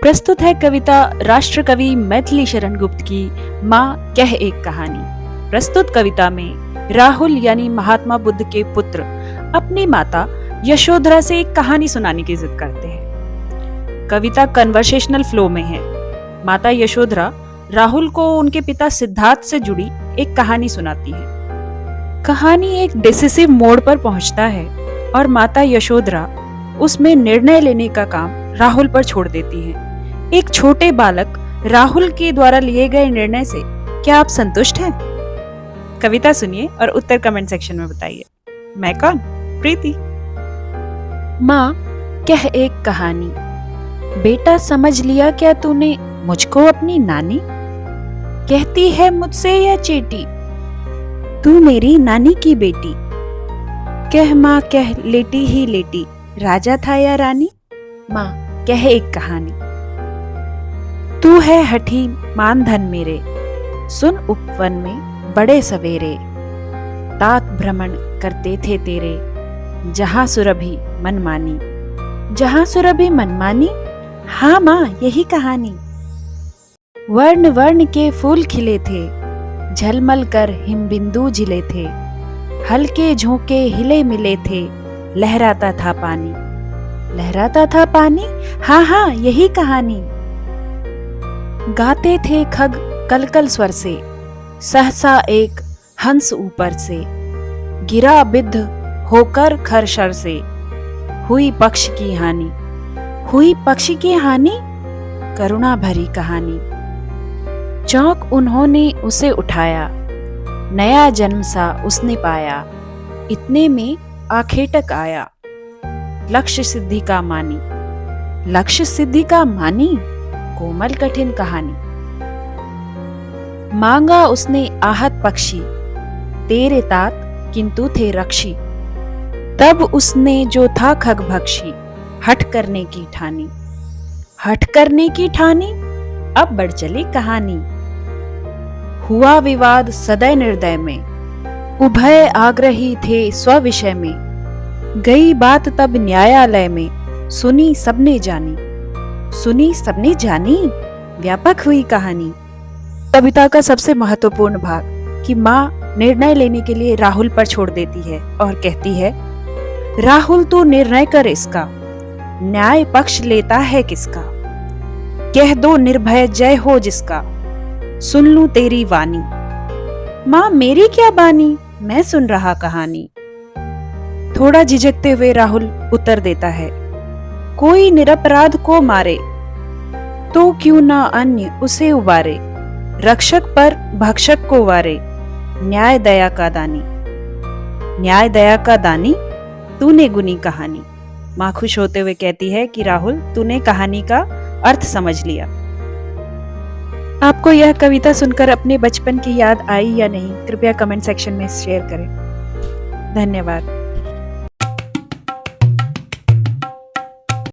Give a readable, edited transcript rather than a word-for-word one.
प्रस्तुत है कविता राष्ट्र कवि मैथिली शरण गुप्त की माँ कह एक कहानी। प्रस्तुत कविता में राहुल यानी महात्मा बुद्ध के पुत्र अपनी माता यशोधरा से एक कहानी सुनाने की जिद करते हैं। कविता कन्वर्सेशनल फ्लो में है। माता यशोधरा राहुल को उनके पिता सिद्धार्थ से जुड़ी एक कहानी सुनाती है। कहानी एक डिसिसिव मोड़ पर पहुंचता है और माता यशोधरा उसमें निर्णय लेने का काम राहुल पर छोड़ देती हैं। एक छोटे बालक राहुल के द्वारा लिए गए निर्णय से क्या आप संतुष्ट हैं? कविता सुनिए और उत्तर कमेंट सेक्शन में बताइए। मैं कौन? प्रीति। माँ कह एक कहानी। बेटा समझ लिया क्या तूने मुझको अपनी नानी? कहती है मुझसे यह चेटी, तू मेरी नानी की बेटी। कह माँ कह लेटी ही लेटी, राजा था या रानी? माँ कह एक कहानी। तू है हठी मान धन मेरे, सुन उपवन में बड़े सवेरे। तात भ्रमण करते थे तेरे, जहां सुरभि मनमानी। जहां सुरभि मनमानी, हाँ माँ यही कहानी। वर्ण वर्ण के फूल खिले थे, झलमल कर हिमबिंदु झिले थे। हल्के झोंके हिले मिले थे, लहराता था पानी। लहराता था पानी, हाँ हाँ यही कहानी। गाते थे खग कलकल स्वर से, सहसा एक हंस ऊपर से। गिरा बिद्ध होकर खरशर से, हुई पक्ष की हानि। हुई पक्षी की हानि, करुणा भरी कहानी। चौंक उन्होंने उसे उठाया, नया जन्म सा उसने पाया। इतने में आखेटक आया, लक्ष्य सिद्धि का मानी। लक्ष्य सिद्धि का मानी, कोमल कठिन कहानी। मांगा उसने आहत पक्षी, तेरे तात किंतु थे रक्षी। तब उसने जो था खग भक्षी, हठ करने की ठानी। हठ करने की ठानी, अब बढ़ चली कहानी। हुआ विवाद सदय निर्दय में, उभय आग्रही थे स्व-विषय में। गई बात तब न्यायालय में, सुनी सबने जानी। सुनी सबने जानी, व्यापक हुई कहानी। कविता का सबसे महत्वपूर्ण भाग कि माँ निर्णय लेने के लिए राहुल पर छोड़ देती है और कहती है, राहुल तू निर्णय कर इसका, न्याय पक्ष लेता है किसका? कह दो निर्भय जय हो जिसका, सुन लूं तेरी वाणी। माँ मेरी क्या बानी, मैं सुन रहा कहानी। थोड़ा झिझकते हुए राहुल उत्तर देता है, कोई निरपराध को मारे, तो क्यों ना अन्य उसे उबारे। रक्षक पर भक्षक को वारे, न्याय दया का दानी। न्याय दया का दानी, तूने गुनी कहानी। माँ खुश होते हुए कहती है कि राहुल तूने कहानी का अर्थ समझ लिया। आपको यह कविता सुनकर अपने बचपन की याद आई या नहीं, कृपया कमेंट सेक्शन में शेयर करें। धन्यवाद।